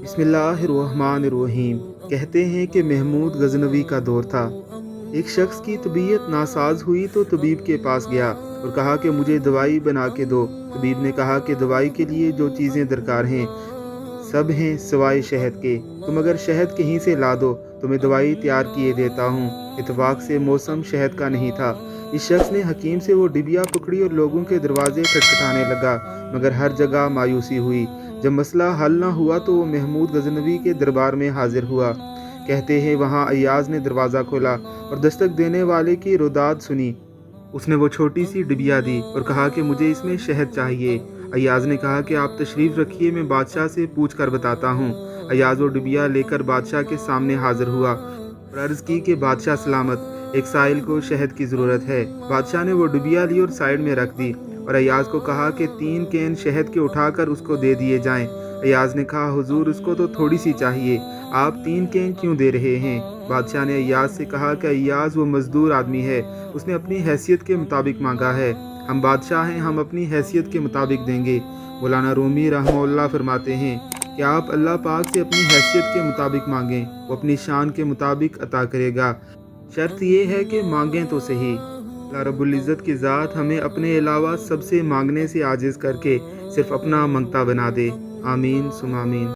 بسم اللہ الرحمن الرحیم۔ کہتے ہیں کہ محمود غزنوی کا دور تھا۔ ایک شخص کی طبیعت ناساز ہوئی تو طبیب کے پاس گیا اور کہا کہ مجھے دوائی بنا کے دو۔ طبیب نے کہا کہ دوائی کے لیے جو چیزیں درکار ہیں سب ہیں سوائے شہد کے۔ تم اگر شہد کہیں سے لا دو تو میں دوائی تیار کیے دیتا ہوں۔ اتفاق سے موسم شہد کا نہیں تھا۔ اس شخص نے حکیم سے وہ ڈبیا پکڑی اور لوگوں کے دروازے کھٹکھٹانے لگا، مگر ہر جگہ مایوسی ہوئی۔ جب مسئلہ حل نہ ہوا تو وہ محمود غزنوی کے دربار میں حاضر ہوا۔ کہتے ہیں وہاں ایاز نے دروازہ کھولا اور دستک دینے والے کی رداد سنی۔ اس نے وہ چھوٹی سی ڈبیا دی اور کہا کہ مجھے اس میں شہد چاہیے۔ ایاز نے کہا کہ آپ تشریف رکھیے، میں بادشاہ سے پوچھ کر بتاتا ہوں۔ ایاز وہ ڈبیا لے کر بادشاہ کے سامنے حاضر ہوا اور عرض کی کہ بادشاہ سلامت، ایک سائل کو شہد کی ضرورت ہے۔ بادشاہ نے وہ ڈبیا لی اور سائڈ میں رکھ دی اور ایاز کو کہا کہ 3 کین شہد کے اٹھا کر اس کو دے دیے جائیں۔ ایاز نے کہا حضور اس کو تو تھوڑی سی چاہیے، آپ 3 کین کیوں دے رہے ہیں؟ بادشاہ نے ایاز سے کہا کہ ایاز وہ مزدور آدمی ہے، اس نے اپنی حیثیت کے مطابق مانگا ہے، ہم بادشاہ ہیں، ہم اپنی حیثیت کے مطابق دیں گے۔ مولانا رومی رحمہ اللہ فرماتے ہیں کہ آپ اللہ پاک سے اپنی حیثیت کے مطابق مانگیں، وہ اپنی شان کے مطابق عطا کرے گا، شرط یہ ہے کہ مانگیں تو صحیح۔ اللہ رب العزت کی ذات ہمیں اپنے علاوہ سب سے مانگنے سے عاجز کر کے صرف اپنا منگتا بنا دے۔ آمین ثم آمین۔